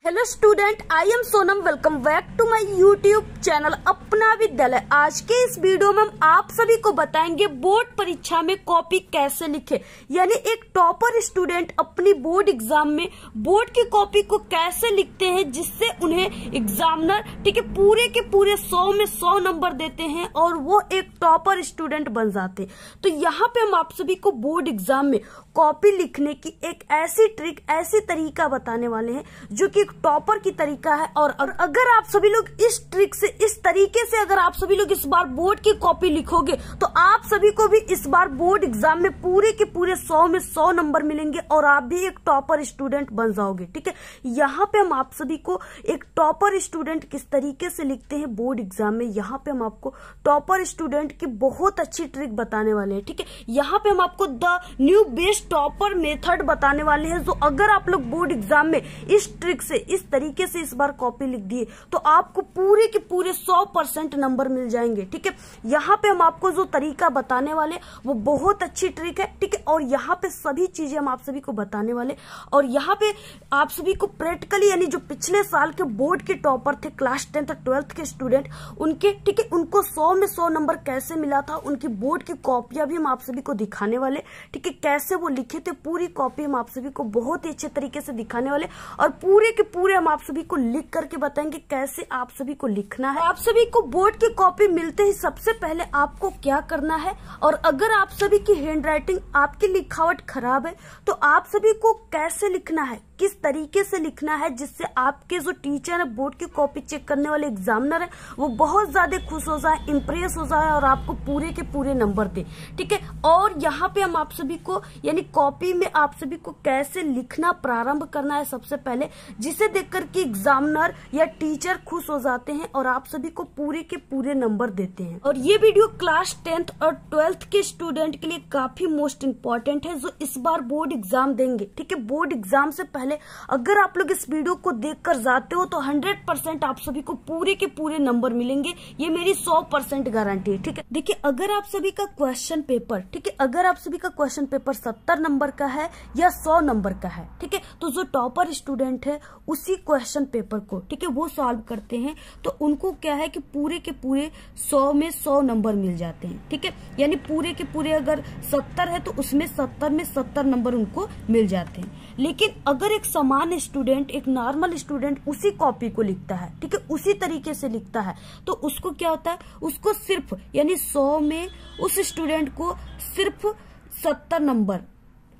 Hello student, I am Sonam. Welcome back to my YouTube channel Apna Vidyalaya. आज के इस video में हम आप सभी को बताएंगे बोर्ड परीक्षा में कॉपी कैसे लिखे, यानी एक टॉपर स्टूडेंट अपनी बोर्ड एग्जाम में बोर्ड की कॉपी को कैसे लिखते हैं जिससे उन्हें एग्जामिनर पूरे के पूरे 100 में 100 नंबर देते हैं और वो एक टॉपर स्टूडेंट बन जाते। तो यहाँ पे हम आप सभी को बोर्ड एग्जाम में कॉपी लिखने की एक ऐसी ट्रिक, ऐसी तरीका बताने वाले हैं जो कि टॉपर की तरीका है। और अगर आप सभी लोग इस ट्रिक से, इस तरीके से अगर आप सभी लोग इस बार बोर्ड की कॉपी लिखोगे तो आप सभी को भी इस बार बोर्ड एग्जाम में पूरे के पूरे 100 में 100 नंबर मिलेंगे और आप भी एक टॉपर स्टूडेंट बन जाओगे। ठीक है, यहाँ पे हम आप सभी को एक टॉपर स्टूडेंट किस तरीके से लिखते हैं बोर्ड एग्जाम में, यहाँ पे हम आपको टॉपर स्टूडेंट की बहुत अच्छी ट्रिक बताने वाले हैं। ठीक है, यहाँ पे हम आपको the new best topper method बताने वाले हैं, जो अगर आप लोग बोर्ड एग्जाम में इस ट्रिक से, इस तरीके से इस बार कॉपी लिख दिए तो आपको पूरे के पूरे 100% नंबर मिल जाएंगे। ठीक है, यहाँ पे हम आपको जो तरीका बताने वाले वो बहुत अच्छी ट्रिक है। ठीक है, और यहाँ पे सभी चीजें हम आप सभी को बताने वाले और यहाँ पे आप सभी को प्रैक्टिकली, यानी जो पिछले साल के बोर्ड के टॉपर थे, क्लास 10th 12th के स्टूडेंट, उनके ठीक है उनको 100 में 100 नंबर कैसे मिला था, उनकी बोर्ड की कॉपियां भी हम आप सभी को दिखाने वाले। ठीक है, कैसे वो लिखे थे पूरी कॉपी हम आप सभी को बहुत ही अच्छे तरीके से दिखाने वाले और पूरे के पूरे हम आप सभी को लिख करके बताएंगे कैसे आप सभी को लिखना है। आप सभी को बोर्ड की कॉपी मिलते ही सबसे पहले आपको क्या करना है, और अगर आप सभी की हैंड राइटिंग, आपकी लिखावट खराब है तो आप सभी को कैसे लिखना है, किस तरीके से लिखना है जिससे आपके जो टीचर है, बोर्ड की कॉपी चेक करने वाले एग्जामिनर है, वो बहुत ज्यादा खुश हो जाए, इंप्रेस हो जाए और आपको पूरे के पूरे नंबर दे। ठीक है, और यहाँ पे हम आप सभी को, यानी कॉपी में आप सभी को कैसे लिखना प्रारंभ करना है सबसे पहले, जिसे देखकर कि एग्जामिनर या टीचर खुश हो जाते हैं और आप सभी को पूरे के पूरे नंबर देते हैं। और ये वीडियो क्लास 10th और 12th के स्टूडेंट के लिए काफी मोस्ट इंपॉर्टेंट है, जो इस बार बोर्ड एग्जाम देंगे। ठीक है, बोर्ड एग्जाम से पहले अगर आप लोग इस वीडियो को देखकर जाते हो तो 100% आप सभी को पूरे के पूरे नंबर मिलेंगे, ये मेरी 100% गारंटी है। ठीक है, देखिए अगर आप सभी का क्वेश्चन पेपर, ठीक है, अगर आप सभी का क्वेश्चन पेपर 70 नंबर का है या 100 नंबर का है, ठीक है, तो जो टॉपर स्टूडेंट है उसी क्वेश्चन पेपर को, ठीक है, वो सॉल्व करते हैं तो उनको क्या है कि पूरे के पूरे 100 में 100 नंबर मिल जाते हैं। ठीक है, यानी पूरे के पूरे अगर 70 है तो उसमें 70 में 70 नंबर उनको मिल जाते हैं। लेकिन अगर एक सामान्य स्टूडेंट, एक नॉर्मल स्टूडेंट उसी कॉपी को लिखता है, ठीक है, उसी तरीके से लिखता है, तो उसको क्या होता है, उसको सिर्फ, यानी 100 में उस स्टूडेंट को सिर्फ 70 नंबर,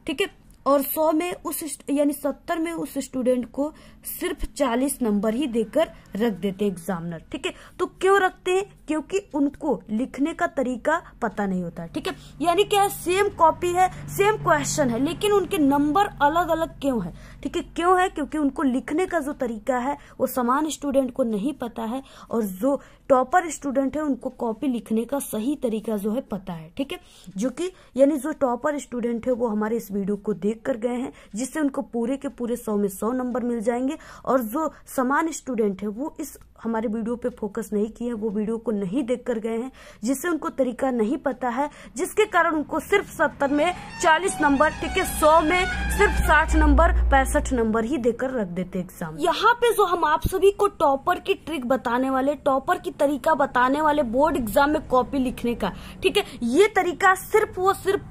ठीक है, और 100 में उस, यानी 70 में उस स्टूडेंट को सिर्फ 40 नंबर ही देकर रख देते हैं एग्जामिनर। ठीक है, तो क्यों रखते हैं, क्योंकि उनको लिखने का तरीका पता नहीं होता। ठीक है, यानी क्या है, सेम कॉपी है, सेम क्वेश्चन है, लेकिन उनके नंबर अलग अलग क्यों है। ठीक है, क्यों है, क्योंकि उनको लिखने का जो तरीका है वो समान स्टूडेंट को नहीं पता है और जो टॉपर स्टूडेंट है उनको कॉपी लिखने का सही तरीका जो है पता है। ठीक है, जो कि यानी जो टॉपर स्टूडेंट है वो हमारे इस वीडियो को देख कर गए हैं, जिससे उनको पूरे के पूरे 100 में 100 नंबर मिल जाएंगे। और जो समान स्टूडेंट है वो इस हमारे वीडियो पे फोकस नहीं किए, वो वीडियो को नहीं देख कर गए हैं, जिससे उनको तरीका नहीं पता है, जिसके कारण उनको सिर्फ 70 में 40 नंबर, ठीक है, 100 में सिर्फ 60 नंबर, 65 नंबर ही देकर रख देते एग्जाम। यहाँ पे जो हम आप सभी को टॉपर की ट्रिक बताने वाले, टॉपर की तरीका बताने वाले बोर्ड एग्जाम में कॉपी लिखने का, ठीक है, ये तरीका सिर्फ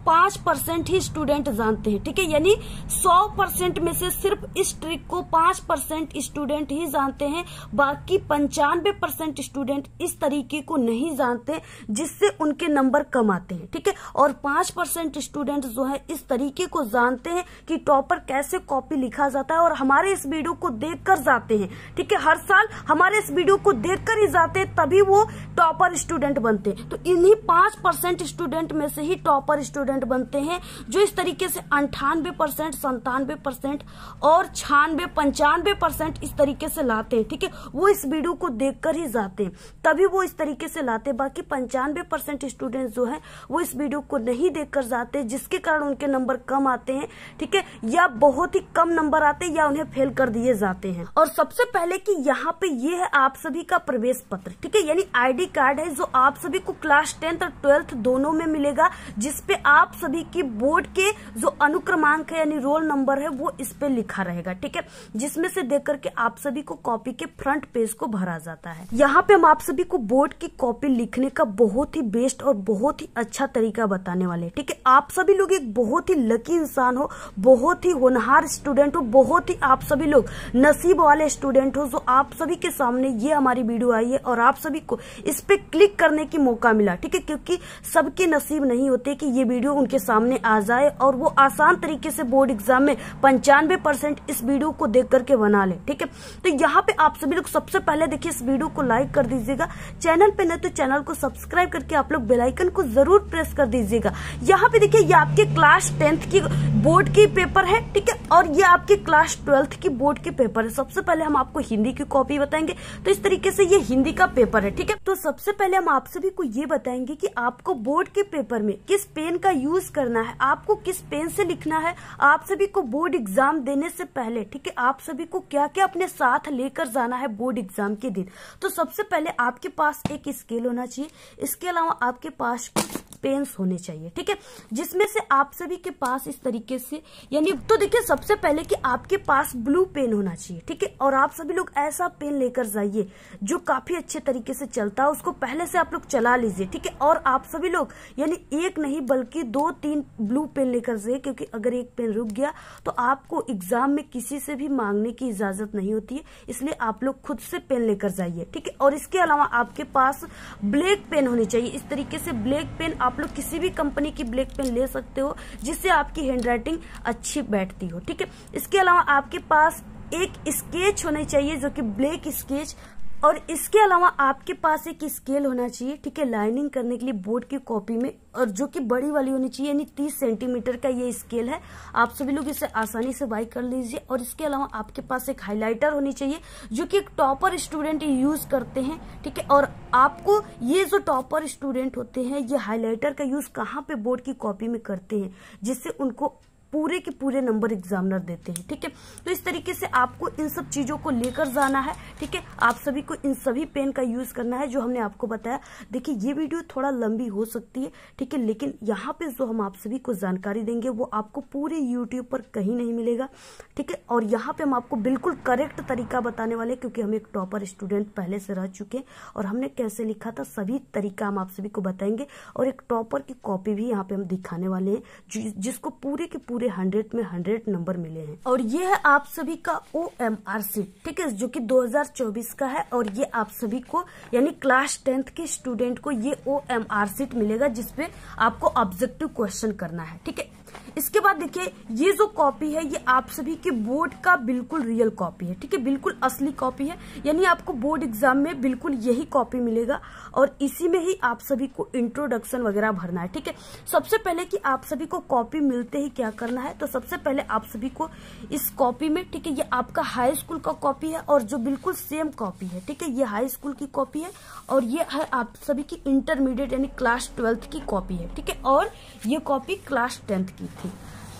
5% ही स्टूडेंट जानते हैं। ठीक है, यानी 100% में से सिर्फ इस ट्रिक को 5% स्टूडेंट ही जानते हैं, बाकी 95% स्टूडेंट इस तरीके को नहीं जानते, जिससे उनके नंबर कम आते हैं। ठीक है, और 5% स्टूडेंट जो है इस तरीके को जानते हैं कि टॉपर कैसे कॉपी लिखा जाता है और हमारे इस वीडियो को देखकर जाते हैं। ठीक है, हर साल हमारे इस वीडियो को देखकर ही जाते हैं, तभी वो टॉपर स्टूडेंट बनते हैं। तो इन्हीं 5% स्टूडेंट में से ही टॉपर स्टूडेंट बनते हैं, जो इस तरीके से 98%, 97% और 96, 95% इस तरीके से लाते हैं। ठीक है, वो इस वीडियो वीडियो को देखकर ही जाते हैं, तभी वो इस तरीके से लाते। बाकी 95% स्टूडेंट्स जो है वो इस वीडियो को नहीं देखकर जाते, जिसके कारण उनके नंबर कम आते हैं, ठीक है, या बहुत ही कम नंबर आते हैं या उन्हें फेल कर दिए जाते हैं। और सबसे पहले कि यहाँ पे ये है आप सभी का प्रवेश पत्र, ठीक है, यानी ID कार्ड है जो आप सभी को क्लास 10th और 12th दोनों में मिलेगा, जिसपे आप सभी की बोर्ड के जो अनुक्रमांक है यानी रोल नंबर है वो इस पे लिखा रहेगा, ठीक है, जिसमें से देख करके आप सभी को कॉपी के फ्रंट पेज को भरा जाता है। यहाँ पे हम आप सभी को बोर्ड की कॉपी लिखने का बहुत ही बेस्ट और बहुत ही अच्छा तरीका बताने वाले हैं, ठीक है। आप सभी लोग एक बहुत ही लकी इंसान हो, बहुत ही होनहार स्टूडेंट हो, बहुत ही आप सभी लोग नसीब वाले स्टूडेंट हो, जो आप सभी के सामने ये हमारी वीडियो आई है और आप सभी को इस पे क्लिक करने की मौका मिला, ठीक है, क्योंकि सबके नसीब नहीं होते कि ये वीडियो उनके सामने आ जाए और वो आसान तरीके से बोर्ड एग्जाम में 95% इस वीडियो को देख करके बना ले, ठीक है। तो यहाँ पे आप सभी लोग सबसे पहले देखिए इस वीडियो को लाइक कर दीजिएगा, चैनल पे न तो चैनल को सब्सक्राइब करके आप लोग बेल आइकन को जरूर प्रेस कर दीजिएगा। यहाँ पे देखिए ये आपके क्लास 10th की बोर्ड की पेपर है, ठीक है, और ये आपके क्लास 12th की बोर्ड की पेपर है। सबसे पहले हम आपको हिंदी की कॉपी बताएंगे, तो इस तरीके से ये हिंदी का पेपर है, ठीक है। तो सबसे पहले हम आप सभी को ये बताएंगे कि आपको बोर्ड के पेपर में किस पेन का यूज करना है, आपको किस पेन से लिखना है, आप सभी को बोर्ड एग्जाम देने से पहले, ठीक है, आप सभी को क्या क्या अपने साथ लेकर जाना है बोर्ड एग्जाम के दिन। तो सबसे पहले आपके पास एक स्केल होना चाहिए, इसके अलावा आपके पास कुछ पेन्स होने चाहिए, ठीक है, जिसमें से आप सभी के पास इस तरीके से यानी तो देखिए सबसे पहले कि आपके पास ब्लू पेन होना चाहिए, ठीक है, और आप सभी लोग ऐसा पेन लेकर जाइए जो काफी अच्छे तरीके से चलता है, उसको पहले से आप लोग चला लीजिए, ठीक है। और आप सभी लोग यानी एक नहीं बल्कि 2-3 ब्लू पेन लेकर जाइए, क्योंकि अगर एक पेन रुक गया तो आपको एग्जाम में किसी से भी मांगने की इजाजत नहीं होती है, इसलिए आप लोग खुद से पेन लेकर जाइए, ठीक है। और इसके अलावा आपके पास ब्लैक पेन होनी चाहिए, इस तरीके से ब्लैक पेन आप लोग किसी भी कंपनी की ब्लैक पेन ले सकते हो जिससे आपकी हैंडराइटिंग अच्छी बैठती हो, ठीक है। इसके अलावा आपके पास एक स्केच होना चाहिए जो कि ब्लैक स्केच, और इसके अलावा आपके पास एक स्केल होना चाहिए, ठीक है, लाइनिंग करने के लिए बोर्ड की कॉपी में, और जो कि बड़ी वाली होनी चाहिए, यानी 30 सेंटीमीटर का ये स्केल है। आप सभी लोग इसे आसानी से बाई कर लीजिए। और इसके अलावा आपके पास एक हाइलाइटर होनी चाहिए जो कि एक टॉपर स्टूडेंट यूज करते हैं, ठीक है। और आपको ये जो टॉपर स्टूडेंट होते हैं ये हाइलाइटर का यूज कहाँ पे बोर्ड की कॉपी में करते हैं, जिससे उनको पूरे के पूरे नंबर एग्जामिनर देते हैं, ठीक है। तो इस तरीके से आपको इन सब चीजों को लेकर जाना है, ठीक है। आप सभी को इन सभी पेन का यूज करना है जो हमने आपको बताया। देखिए ये वीडियो थोड़ा लंबी हो सकती है, ठीक है, लेकिन यहाँ पे जो हम आप सभी को जानकारी देंगे वो आपको पूरे यूट्यूब पर कहीं नहीं मिलेगा, ठीक है। और यहाँ पे हम आपको बिल्कुल करेक्ट तरीका बताने वाले, क्योंकि हम एक टॉपर स्टूडेंट पहले से रह चुके हैं और हमने कैसे लिखा था सभी तरीका हम आप सभी को बताएंगे। और एक टॉपर की कॉपी भी यहाँ पे हम दिखाने वाले हैं जिसको पूरे के पूरे 100 में 100 नंबर मिले हैं। और ये है आप सभी का OMR शीट, ठीक है, जो कि 2024 का है। और ये आप सभी को यानी क्लास 10th के स्टूडेंट को ये OMR शीट मिलेगा जिसपे आपको ऑब्जेक्टिव क्वेश्चन करना है, ठीक है। इसके बाद देखिए ये जो कॉपी है ये आप सभी के बोर्ड का बिल्कुल रियल कॉपी है, ठीक है, बिल्कुल असली कॉपी है, यानी आपको बोर्ड एग्जाम में बिल्कुल यही कॉपी मिलेगा और इसी में ही आप सभी को इंट्रोडक्शन वगैरह भरना है, ठीक है। सबसे पहले कि आप सभी को कॉपी मिलते ही क्या करना है, तो सबसे पहले आप सभी को इस कॉपी में, ठीक है, ये आपका हाई स्कूल का कॉपी है और जो बिल्कुल सेम कॉपी है, ठीक है, ये हाई स्कूल की कॉपी है और ये है आप सभी की इंटरमीडिएट यानी क्लास 12th की कॉपी है, ठीक है। और ये कॉपी क्लास 10th की थी,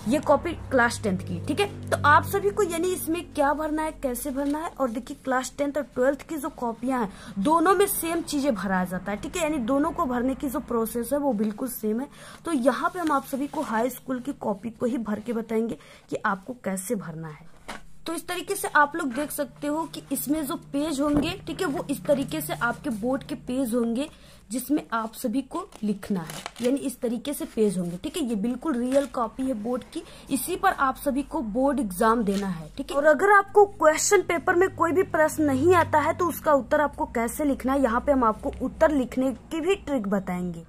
ये कॉपी क्लास 10th की, ठीक है। तो आप सभी को यानी इसमें क्या भरना है, कैसे भरना है, और देखिए क्लास 10th और 12th की जो कॉपियां हैं दोनों में सेम चीजें भराया जाता है, ठीक है, यानी दोनों को भरने की जो प्रोसेस है वो बिल्कुल सेम है। तो यहाँ पे हम आप सभी को हाई स्कूल की कॉपी को ही भर के बताएंगे कि आपको कैसे भरना है। तो इस तरीके से आप लोग देख सकते हो कि इसमें जो पेज होंगे, ठीक है, वो इस तरीके से आपके बोर्ड के पेज होंगे जिसमें आप सभी को लिखना है, यानी इस तरीके से पेज होंगे, ठीक है। ये बिल्कुल रियल कॉपी है बोर्ड की, इसी पर आप सभी को बोर्ड एग्जाम देना है, ठीक है। और अगर आपको क्वेश्चन पेपर में कोई भी प्रश्न नहीं आता है तो उसका उत्तर आपको कैसे लिखना है, यहाँ पे हम आपको उत्तर लिखने की भी ट्रिक बताएंगे।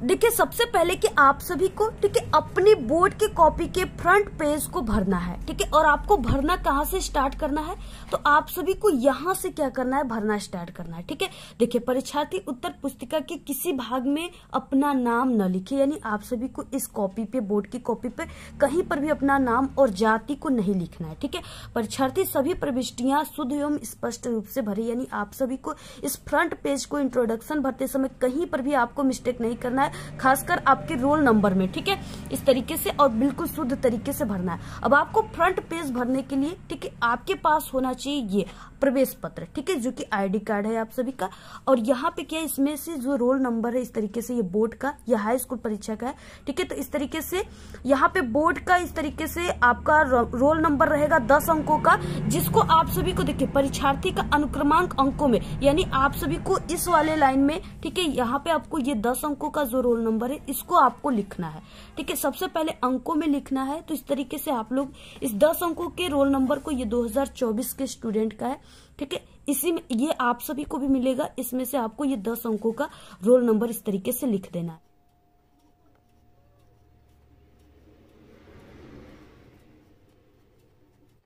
देखिए सबसे पहले कि आप सभी को ठीक है अपनी बोर्ड की कॉपी के फ्रंट पेज को भरना है, ठीक है। और आपको भरना कहाँ से स्टार्ट करना है, तो आप सभी को यहाँ से क्या करना है, भरना स्टार्ट करना है, ठीक है। देखिए परीक्षार्थी उत्तर पुस्तिका के किसी भाग में अपना नाम न लिखे, यानी आप सभी को इस कॉपी पे, बोर्ड की कॉपी पे कहीं पर भी अपना नाम और जाति को नहीं लिखना है, ठीक है। परीक्षार्थी सभी प्रविष्टियां शुद्ध एवं स्पष्ट रूप से भरे, यानी आप सभी को इस फ्रंट पेज को इंट्रोडक्शन भरते समय कहीं पर भी आपको मिस्टेक नहीं करना है, खासकर आपके रोल नंबर में, ठीक है। इस तरीके से और बिल्कुल शुद्ध तरीके से भरना है। अब आपको फ्रंट पेज भरने के लिए, ठीक है, आपके पास होना चाहिए ये प्रवेश पत्र, ठीक है, जो कि आईडी कार्ड है आप सभी का। और यहाँ पे क्या है, इसमें से जो रोल नंबर है इस तरीके से ये बोर्ड का या हाई स्कूल परीक्षा का है, ठीक है। तो इस तरीके से यहाँ पे बोर्ड का इस तरीके से आपका रोल नंबर रहेगा 10 अंकों का, जिसको आप सभी को देखिए परीक्षार्थी का अनुक्रमांक अंकों में, यानी आप सभी को इस वाले लाइन में, ठीक है, यहाँ पे आपको ये 10 अंकों का जो रोल नंबर है इसको आपको लिखना है, ठीक है। सबसे पहले अंकों में लिखना है। तो इस तरीके से आप लोग इस 10 अंकों के रोल नंबर को, ये 2024 के स्टूडेंट का है, ठीक है, इसी में ये आप सभी को भी मिलेगा। इसमें से आपको ये 10 अंकों का रोल नंबर इस तरीके से लिख देना है।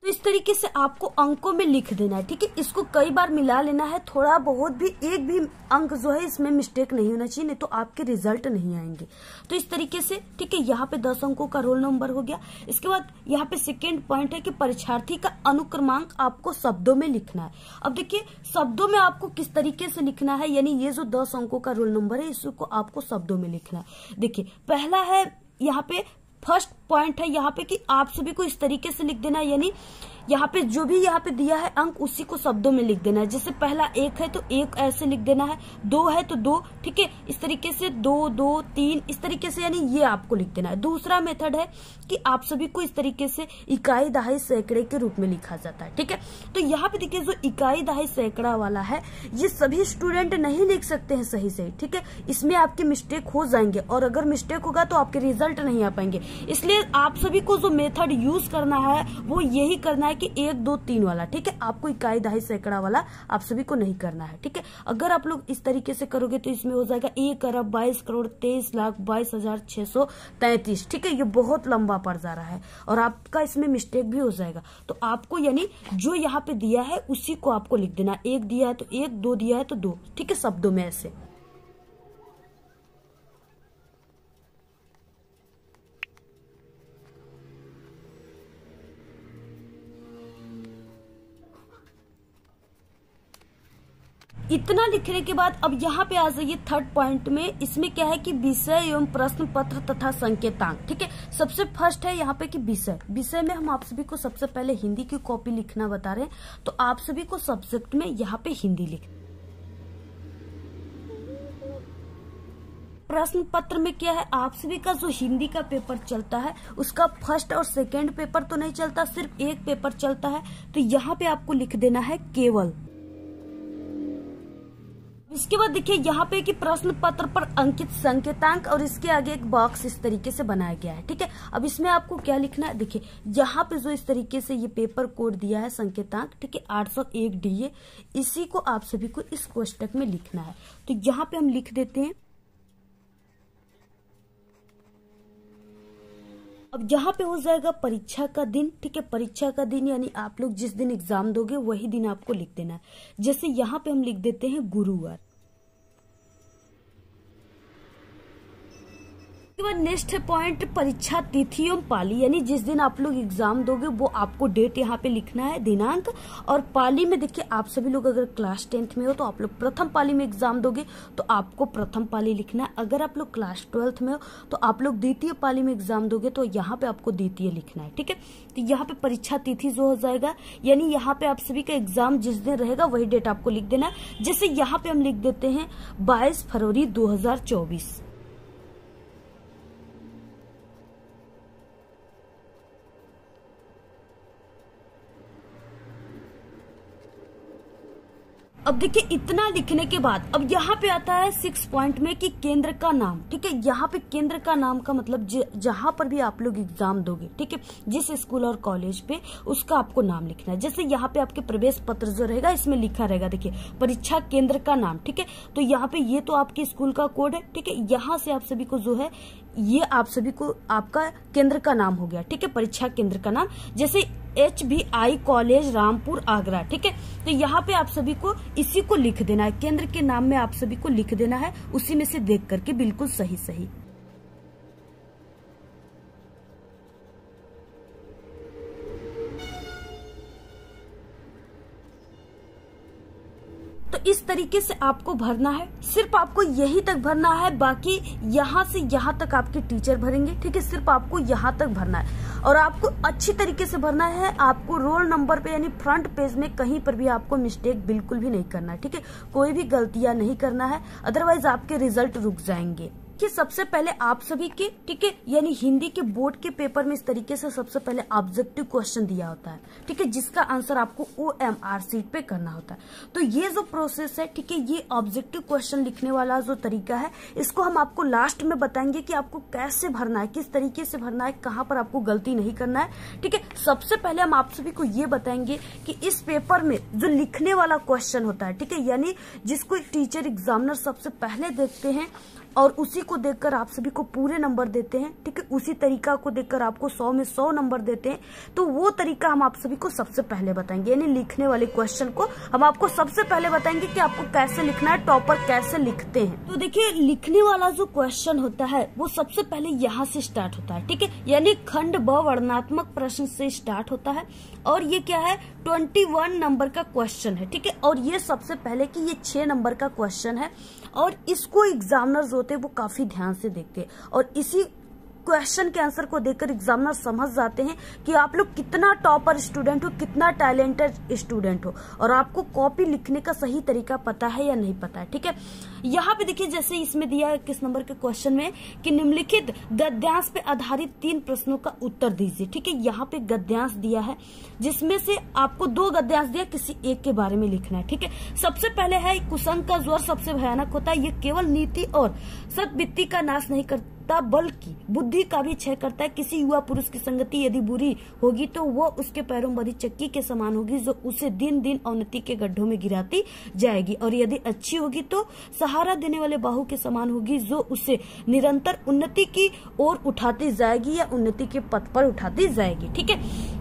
तो इस तरीके से आपको अंकों में लिख देना है, ठीक है। इसको कई बार मिला लेना है, थोड़ा बहुत भी, एक भी अंक जो है इसमें मिस्टेक नहीं होना चाहिए, नहीं तो आपके रिजल्ट नहीं आएंगे। तो इस तरीके से, ठीक है, यहाँ पे 10 अंकों का रोल नंबर हो गया। इसके बाद यहाँ पे सेकेंड पॉइंट है कि परीक्षार्थी का अनुक्रमांक आपको शब्दों में लिखना है। अब देखिए शब्दों में आपको किस तरीके से लिखना है, यानी ये जो 10 अंकों का रोल नंबर है इसको आपको शब्दों में लिखना है। देखिए पहला है यहाँ पे, फर्स्ट पॉइंट है यहाँ पे कि आप सभी को इस तरीके से लिख देना है, यानी यहाँ पे जो भी यहाँ पे दिया है अंक उसी को शब्दों में लिख देना है। जैसे पहला 1 है तो 1 ऐसे लिख देना है, 2 है तो 2, ठीक है, इस तरीके से 2 2 3 इस तरीके से, यानी ये आपको लिख देना है। दूसरा मेथड है कि आप सभी को इस तरीके से इकाई दहाई सैकड़े के रूप में लिखा जाता है, ठीक है। तो यहाँ पे देखिए जो इकाई दहाई सैकड़ा वाला है ये सभी स्टूडेंट नहीं लिख सकते हैं सही से, ठीक है, इसमें आपके मिस्टेक हो जाएंगे और अगर मिस्टेक होगा तो आपके रिजल्ट नहीं आ पाएंगे। इसलिए आप सभी को जो मेथड यूज करना है वो यही करना है कि 1 2 3 वाला, ठीक है। आपको इकाई दहाई सैकड़ा वाला आप सभी को नहीं करना है, ठीक है। अगर आप लोग इस तरीके से करोगे तो इसमें हो जाएगा 1 अरब 22 करोड़ 23 लाख 22,633, ठीक है। ये बहुत लंबा पड़ जा रहा है और आपका इसमें मिस्टेक भी हो जाएगा। तो आपको यानी जो यहाँ पे दिया है उसी को आपको लिख देना। 1 दिया है तो 1, 2 दिया है तो 2, ठीक है, शब्दों में ऐसे। इतना लिखने के बाद अब यहाँ पे आ जाइए थर्ड पॉइंट में। इसमें क्या है कि विषय एवं प्रश्न पत्र तथा संकेतांक, ठीक है। सबसे फर्स्ट है यहाँ पे कि विषय में हम आप सभी को सबसे पहले हिंदी की कॉपी लिखना बता रहे हैं, तो आप सभी को सब्जेक्ट में यहाँ पे हिंदी लिख। प्रश्न पत्र में क्या है, आप सभी का जो हिंदी का पेपर चलता है उसका फर्स्ट और सेकेंड पेपर तो नहीं चलता, सिर्फ एक पेपर चलता है। तो यहाँ पे आपको लिख देना है केवल। इसके बाद देखिए यहाँ पे कि प्रश्न पत्र पर अंकित संकेतांक और इसके आगे एक बॉक्स इस तरीके से बनाया गया है, ठीक है। अब इसमें आपको क्या लिखना है, देखिए यहाँ पे जो इस तरीके से ये पेपर कोड दिया है संकेतांक, ठीक है, 801 DA, इसी को आप सभी को इस कोष्टक में लिखना है। तो यहाँ पे हम लिख देते हैं। अब यहाँ पे हो जाएगा परीक्षा का दिन, ठीक है। परीक्षा का दिन यानी आप लोग जिस दिन एग्जाम दोगे वही दिन आपको लिख देना है। जैसे यहाँ पे हम लिख देते हैं गुरुवार। उसके बाद नेक्स्ट पॉइंट परीक्षा तिथि एवं पाली, यानी जिस दिन आप लोग एग्जाम दोगे वो आपको डेट यहाँ पे लिखना है, दिनांक। और पाली में देखिए आप सभी लोग अगर क्लास 10th में हो तो आप लोग प्रथम पाली में एग्जाम दोगे तो आपको प्रथम पाली लिखना है। अगर आप लोग क्लास 12th में हो तो आप लोग द्वितीय पाली में एग्जाम दोगे तो यहाँ पे आपको द्वितीय लिखना है, ठीक है। तो यहाँ पे परीक्षा तिथि जो हो जाएगा, यानी यहाँ पे आप सभी का एग्जाम जिस दिन रहेगा वही डेट आपको लिख देना है। जैसे यहाँ पे हम लिख देते हैं 22 फरवरी 2024। अब देखिए इतना लिखने के बाद अब यहाँ पे आता है 6 पॉइंट में कि केंद्र का नाम। ठीक है, यहाँ पे केंद्र का नाम का मतलब जहां पर भी आप लोग एग्जाम दोगे, ठीक है, जिस स्कूल और कॉलेज पे, उसका आपको नाम लिखना है। जैसे यहाँ पे आपके प्रवेश पत्र जो रहेगा इसमें लिखा रहेगा, देखिए परीक्षा केंद्र का नाम। ठीक है, तो यहाँ पे ये तो आपके स्कूल का कोड है। ठीक है, यहाँ से आप सभी को जो है ये आप सभी को आपका केंद्र का नाम हो गया। ठीक है, परीक्षा केंद्र का नाम, जैसे HBI कॉलेज रामपुर आगरा। ठीक है, तो यहाँ पे आप सभी को इसी को लिख देना है, केंद्र के नाम में आप सभी को लिख देना है, उसी में से देख करके बिल्कुल सही सही। तो इस तरीके से आपको भरना है, सिर्फ आपको यही तक भरना है, बाकी यहाँ से यहाँ तक आपके टीचर भरेंगे। ठीक है, सिर्फ आपको यहाँ तक भरना है और आपको अच्छी तरीके से भरना है। आपको रोल नंबर पे यानी फ्रंट पेज में कहीं पर भी आपको मिस्टेक बिल्कुल भी नहीं करना है। ठीक है, कोई भी गलतियां नहीं करना है, अदरवाइज आपके रिजल्ट रुक जाएंगे। कि सबसे पहले आप सभी के, ठीक है, यानी हिंदी के बोर्ड के पेपर में इस तरीके से सबसे पहले ऑब्जेक्टिव क्वेश्चन दिया होता है। ठीक है, जिसका आंसर आपको OMR सीट पे करना होता है। तो ये जो प्रोसेस है, ठीक है, ये ऑब्जेक्टिव क्वेश्चन लिखने वाला जो तरीका है, इसको हम आपको लास्ट में बताएंगे कि आपको कैसे भरना है, किस तरीके से भरना है, कहाँ पर आपको गलती नहीं करना है। ठीक है, सबसे पहले हम आप सभी को ये बताएंगे कि इस पेपर में जो लिखने वाला क्वेश्चन होता है, ठीक है, यानी जिसको एक टीचर एग्जामिनर सबसे पहले देखते हैं और उसी को देखकर आप सभी को पूरे नंबर देते हैं। ठीक है, उसी तरीका को देखकर आपको 100 में 100 नंबर देते हैं। तो वो तरीका हम आप सभी को सबसे पहले बताएंगे, यानी लिखने वाले क्वेश्चन को हम आपको सबसे पहले बताएंगे कि आपको कैसे लिखना है, टॉपर कैसे लिखते हैं। तो देखिए लिखने वाला जो क्वेश्चन होता है वो सबसे पहले यहाँ से स्टार्ट होता है। ठीक है, यानी खंड ब वर्णनात्मक प्रश्न से स्टार्ट होता है और ये क्या है, 21 नंबर का क्वेश्चन है। ठीक है, और ये सबसे पहले कि ये 6 नंबर का क्वेश्चन है और इसको एग्जामिनर्स होते हैं वो काफी ध्यान से देखते हैं और इसी क्वेश्चन के आंसर को देखकर एग्जामिनर समझ जाते हैं कि आप लोग कितना टॉपर स्टूडेंट हो, कितना टैलेंटेड स्टूडेंट हो और आपको कॉपी लिखने का सही तरीका पता है या नहीं पता है। ठीक है, यहाँ पे देखिए जैसे इसमें दिया है किस नंबर के क्वेश्चन में कि निम्नलिखित गद्यांश पे आधारित 3 प्रश्नों का उत्तर दीजिए। ठीक है, यहाँ पे गद्यांश दिया है जिसमें से आपको 2 गद्यांश दिया, किसी एक के बारे में लिखना है। ठीक है, सबसे पहले है कुसंग का ज्वर सबसे भयानक होता है, ये केवल नीति और सद्वृत्ति का नाश नहीं करता बल्कि बुद्धि का भी क्षय करता है। किसी युवा पुरुष की संगति यदि बुरी होगी तो वो उसके पैरों बंधी चक्की के समान होगी जो उसे दिन दिन अवनति के गड्ढों में गिराती जाएगी, और यदि अच्छी होगी तो सहारा देने वाले बाहु के समान होगी जो उसे निरंतर उन्नति की ओर उठाती जाएगी या उन्नति के पथ पर उठाती जाएगी। ठीक है,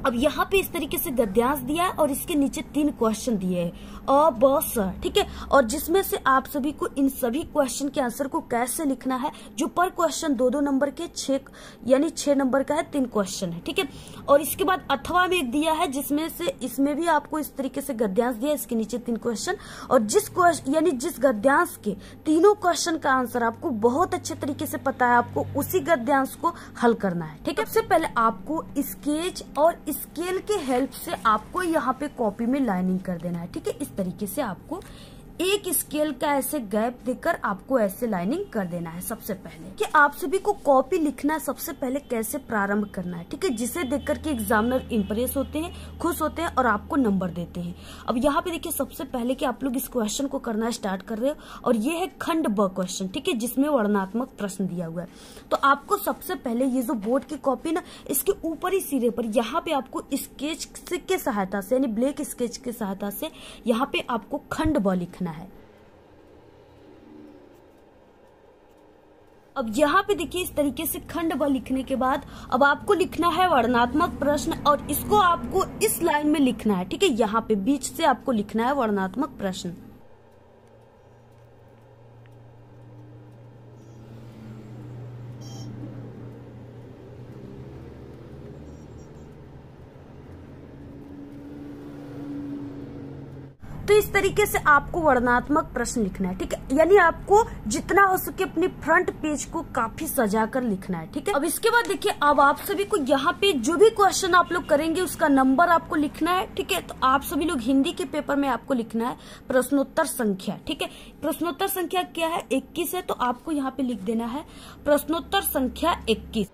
अब यहाँ पे इस तरीके से गद्यांश दिया है और इसके नीचे 3 क्वेश्चन दिए हैं अ ब स। ठीक है, और जिसमें से आप सभी को इन सभी क्वेश्चन के आंसर को कैसे लिखना है, जो पर क्वेश्चन 2-2 नंबर के 6 यानी 6 नंबर का है, 3 क्वेश्चन है। ठीक है, और इसके बाद अथवा में एक दिया है जिसमें से इसमें भी आपको इस तरीके से गद्यांश दिया है, इसके नीचे 3 क्वेश्चन, और जिस गद्यांश के तीनों क्वेश्चन का आंसर आपको बहुत अच्छे तरीके से पता है, आपको उसी गद्यांश को हल करना है। ठीक है, सबसे पहले आपको स्केच और स्केल के हेल्प से आपको यहाँ पे कॉपी में लाइनिंग कर देना है। ठीक है, इस तरीके से आपको एक स्केल का ऐसे गैप देकर आपको ऐसे लाइनिंग कर देना है। सबसे पहले कि आप सभी को कॉपी लिखना है, सबसे पहले कैसे प्रारंभ करना है। ठीक है, जिसे देखकर के एग्जामिनर इंप्रेस होते हैं, खुश होते हैं और आपको नंबर देते हैं। अब यहाँ पे देखिए सबसे पहले कि आप लोग इस क्वेश्चन को करना स्टार्ट कर रहे हो और ये है खंड ब क्वेश्चन। ठीक है, जिसमें वर्णनात्मक प्रश्न दिया हुआ है। तो आपको सबसे पहले ये जो बोर्ड की कॉपी ना, इसके ऊपरी सिरे पर यहाँ पे आपको स्केच के सहायता से यानी ब्लैक स्केच की सहायता से यहाँ पे आपको खंड ब लिखना है। अब यहाँ पे देखिए इस तरीके से खंड ब लिखने के बाद अब आपको लिखना है वर्णनात्मक प्रश्न और इसको आपको इस लाइन में लिखना है। ठीक है, यहाँ पे बीच से आपको लिखना है वर्णनात्मक प्रश्न। तो इस तरीके से आपको वर्णनात्मक प्रश्न लिखना है। ठीक है, यानी आपको जितना हो सके अपने फ्रंट पेज को काफी सजा कर लिखना है। ठीक है, अब इसके बाद देखिए अब आप सभी को यहाँ पे जो भी क्वेश्चन आप लोग करेंगे उसका नंबर आपको लिखना है। ठीक है, तो आप सभी लोग हिंदी के पेपर में आपको लिखना है प्रश्नोत्तर संख्या। ठीक है, प्रश्नोत्तर संख्या क्या है, 21 है, तो आपको यहाँ पे लिख देना है प्रश्नोत्तर संख्या 21।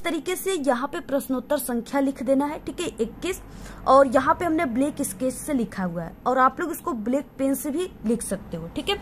तरीके से यहाँ पे प्रश्नोत्तर संख्या लिख देना है, ठीक है, 21। और यहाँ पे हमने ब्लैक स्केच से लिखा हुआ है, और आप लोग इसको ब्लैक पेन से भी लिख सकते हो, ठीक है।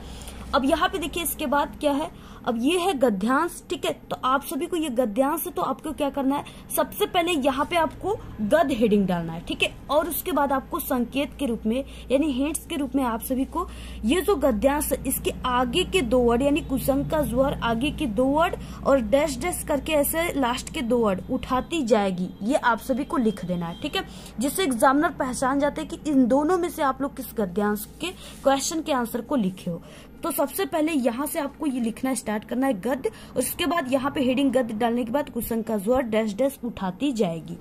अब यहाँ पे देखिए इसके बाद क्या है, अब ये है गद्यांश, ठीक है। तो आप सभी को ये गद्यांश है, तो आपको क्या करना है, सबसे पहले यहाँ पे आपको गद्य हेडिंग डालना है, ठीक है। और उसके बाद आपको संकेत के रूप में यानी हिंट्स के रूप में आप सभी को ये जो गद्यांश है इसके आगे के 2 वर्ड यानी कुसंग का ज्वर आगे के 2 वर्ड और डैश डैश करके ऐसे लास्ट के 2 वर्ड उठाती जाएगी, ये आप सभी को लिख देना है, ठीक है। जिससे एग्जामिनर पहचान जाते हैं कि इन दोनों में से आप लोग किस गद्यांश के क्वेश्चन के आंसर को लिखे हो। तो सबसे पहले यहाँ से आपको ये लिखना स्टार्ट करना है गद्य, और उसके बाद यहाँ पे हेडिंग गद्य डालने के बाद कुसंग का ज्वर डैश डैश उठाती जाएगी।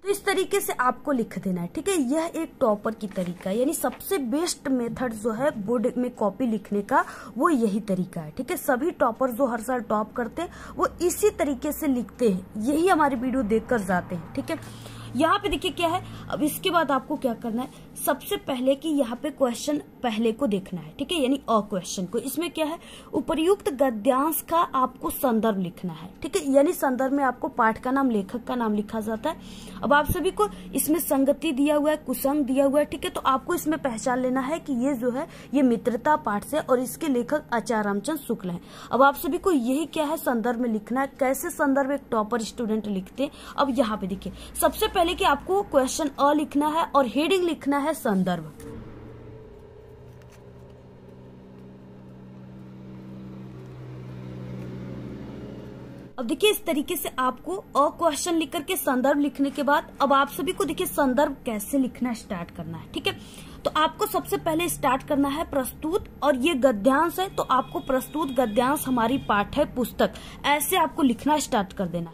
तो इस तरीके से आपको लिख देना है, ठीक है। यह एक टॉपर की तरीका है, यानी सबसे बेस्ट मेथड जो है बोर्ड में कॉपी लिखने का वो यही तरीका है, ठीक है। सभी टॉपर जो हर साल टॉप करते हैं वो इसी तरीके से लिखते हैं, यही हमारी वीडियो देखकर जाते हैं, ठीक है। यहाँ पे देखिए क्या है, अब इसके बाद आपको क्या करना है, सबसे पहले कि यहाँ पे क्वेश्चन पहले को देखना है, ठीक है, यानी अ क्वेश्चन को। इसमें क्या है, उपर्युक्त गद्यांश का आपको संदर्भ लिखना है, ठीक है। यानी संदर्भ में आपको पाठ का नाम लेखक का नाम लिखा जाता है। अब आप सभी को इसमें संगति दिया हुआ है, कुसंग दिया हुआ है, ठीक है। तो आपको इसमें पहचान लेना है कि ये जो है ये मित्रता पाठ से और इसके लेखक आचार्य रामचंद्र शुक्ल हैं। अब आप सभी को यही क्या है संदर्भ में लिखना है, कैसे संदर्भ एक टॉपर स्टूडेंट लिखते हैं। अब यहाँ पे देखिए सबसे पहले कि आपको क्वेश्चन अ लिखना है और हेडिंग लिखना है संदर्भ। अब देखिए इस तरीके से आपको अ क्वेश्चन लिख करके संदर्भ लिखने के बाद अब आप सभी को देखिए संदर्भ कैसे लिखना स्टार्ट करना है, ठीक है। तो आपको सबसे पहले स्टार्ट करना है प्रस्तुत, और ये गद्यांश है तो आपको प्रस्तुत गद्यांश हमारी पाठ्य पुस्तक ऐसे आपको लिखना स्टार्ट कर देना।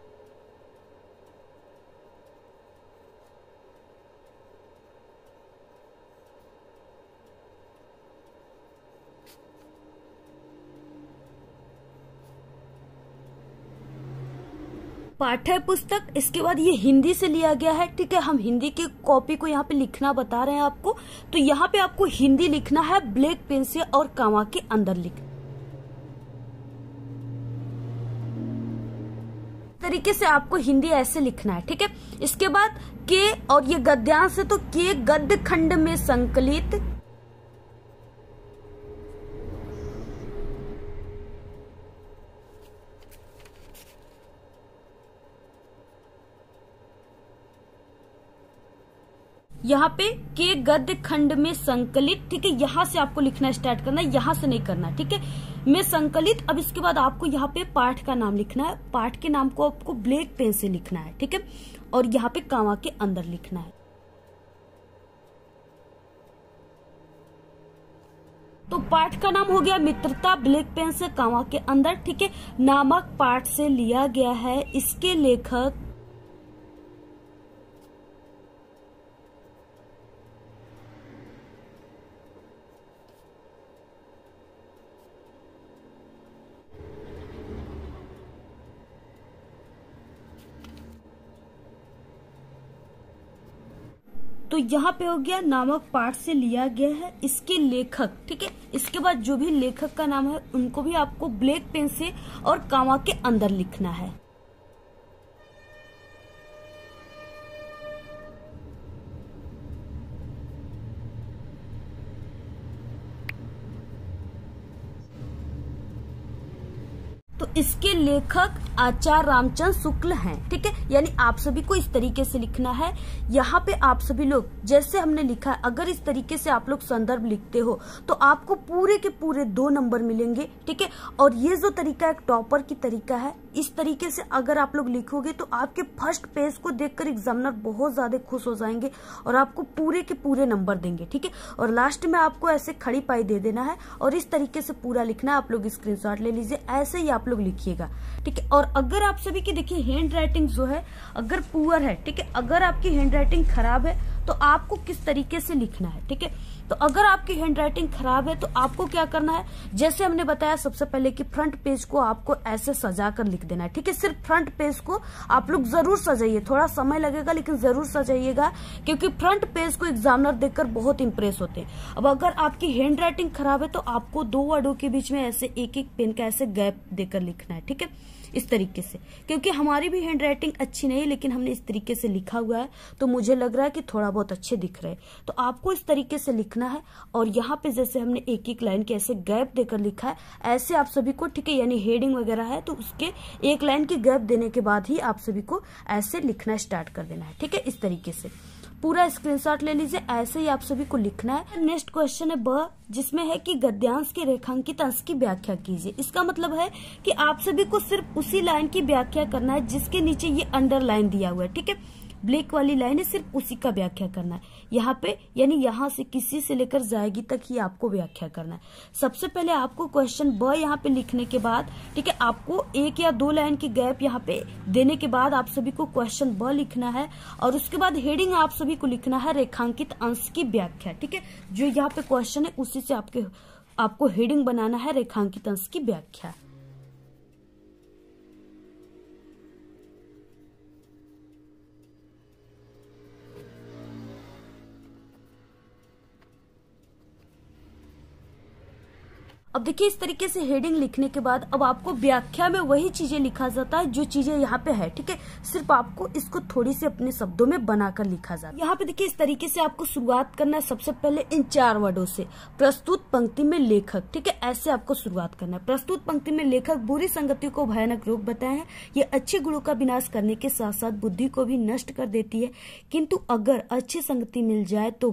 पाठ्य पुस्तक, इसके बाद ये हिंदी से लिया गया है, ठीक है। हम हिंदी की कॉपी को यहाँ पे लिखना बता रहे हैं आपको, तो यहाँ पे आपको हिंदी लिखना है ब्लैक पेन से और कामा के अंदर लिख तरीके से आपको हिंदी ऐसे लिखना है, ठीक है। इसके बाद के, और ये गद्यांश है तो के गद्य खंड में संकलित यहाँ पे के गद्य खंड में संकलित, ठीक है। यहाँ से आपको लिखना स्टार्ट करना है, यहाँ से नहीं करना, ठीक है, में संकलित। अब इसके बाद आपको यहाँ पे पाठ का नाम लिखना है, पाठ के नाम को आपको ब्लैक पेन से लिखना है, ठीक है। और यहाँ पे कामा के अंदर लिखना है। तो पाठ का नाम हो गया मित्रता ब्लैक पेन से कामा के अंदर, ठीक है। नामक पाठ से लिया गया है, इसके लेखक तो यहाँ पे हो गया नामक पाठ से लिया गया है, इसके लेखक, ठीक है। इसके बाद जो भी लेखक का नाम है उनको भी आपको ब्लैक पेन से और कामा के अंदर लिखना है। तो इसके लेखक आचार्य रामचंद्र शुक्ल हैं, ठीक है। यानी आप सभी को इस तरीके से लिखना है। यहाँ पे आप सभी लोग जैसे हमने लिखा है, अगर इस तरीके से आप लोग संदर्भ लिखते हो तो आपको पूरे के पूरे 2 नंबर मिलेंगे, ठीक है। और ये जो तरीका एक टॉपर की तरीका है, इस तरीके से अगर आप लोग लिखोगे तो आपके फर्स्ट पेज को देखकर एग्जामिनर बहुत ज्यादा खुश हो जाएंगे और आपको पूरे के पूरे नंबर देंगे, ठीक है। और लास्ट में आपको ऐसे खड़ी पाई दे देना है और इस तरीके से पूरा लिखना है। आप लोग स्क्रीनशॉट ले लीजिए, ऐसे ही आप लोग लिखिएगा, ठीक है। और अगर आप सभी की देखिए हैंड राइटिंग जो है अगर पुअर है, ठीक है, अगर आपकी हैंड राइटिंग खराब है तो आपको किस तरीके से लिखना है, ठीक है। तो अगर आपकी हैंडराइटिंग खराब है तो आपको क्या करना है, जैसे हमने बताया सबसे पहले कि फ्रंट पेज को आपको ऐसे सजा कर लिख देना है। ठीक है, सिर्फ फ्रंट पेज को आप लोग जरूर सजाइए, थोड़ा समय लगेगा लेकिन जरूर सजाइएगा, क्योंकि फ्रंट पेज को एग्जामिनर देखकर बहुत इंप्रेस होते हैं। अब अगर आपकी हैंडराइटिंग खराब है तो आपको 2 वर्डों के बीच में ऐसे एक एक पेन का ऐसे गैप देकर लिखना है। ठीक है, इस तरीके से, क्योंकि हमारी भी हैंडराइटिंग अच्छी नहीं है लेकिन हमने इस तरीके से लिखा हुआ है तो मुझे लग रहा है कि थोड़ा बहुत अच्छे दिख रहे हैं। तो आपको इस तरीके से लिखना है और यहाँ पे जैसे हमने एक एक लाइन के ऐसे गैप देकर लिखा है, ऐसे आप सभी को, ठीक है, यानी हेडिंग वगैरह है तो उसके एक लाइन की गैप देने के बाद ही आप सभी को ऐसे लिखना स्टार्ट कर देना है। ठीक है, इस तरीके से पूरा स्क्रीनशॉट ले लीजिए, ऐसे ही आप सभी को लिखना है। नेक्स्ट क्वेश्चन है ब, जिसमें है कि गद्यांश के रेखांकित अंश की व्याख्या कीजिए। इसका मतलब है कि आप सभी को सिर्फ उसी लाइन की व्याख्या करना है जिसके नीचे ये अंडरलाइन दिया हुआ है। ठीक है, ब्लैक वाली लाइन है, सिर्फ उसी का व्याख्या करना है। यहाँ पे यानी यहाँ से किसी से लेकर जाएगी तक ही आपको व्याख्या करना है। सबसे पहले आपको क्वेश्चन ब यहाँ पे लिखने के बाद, ठीक है, आपको 1 या 2 लाइन की गैप यहाँ पे देने के बाद आप सभी को क्वेश्चन ब लिखना है और उसके बाद हेडिंग आप सभी को लिखना है रेखांकित अंश की व्याख्या। ठीक है, जो यहाँ पे क्वेश्चन है उसी से आपको हेडिंग बनाना है रेखांकित अंश की व्याख्या। अब देखिए इस तरीके से हेडिंग लिखने के बाद अब आपको व्याख्या में वही चीजें लिखा जाता है जो चीजें यहाँ पे है। ठीक है, सिर्फ आपको इसको थोड़ी सी अपने शब्दों में बनाकर लिखा जाता है। यहाँ पे देखिए इस तरीके से आपको शुरुआत करना है सबसे पहले इन 4 वर्डों से, प्रस्तुत पंक्ति में लेखक। ठीक है, ऐसे आपको शुरुआत करना है। प्रस्तुत पंक्ति में लेखक बुरी संगति को भयानक रोग बताए हैं, ये अच्छे गुणों का विनाश करने के साथ साथ बुद्धि को भी नष्ट कर देती है, किंतु अगर अच्छी संगति मिल जाए तो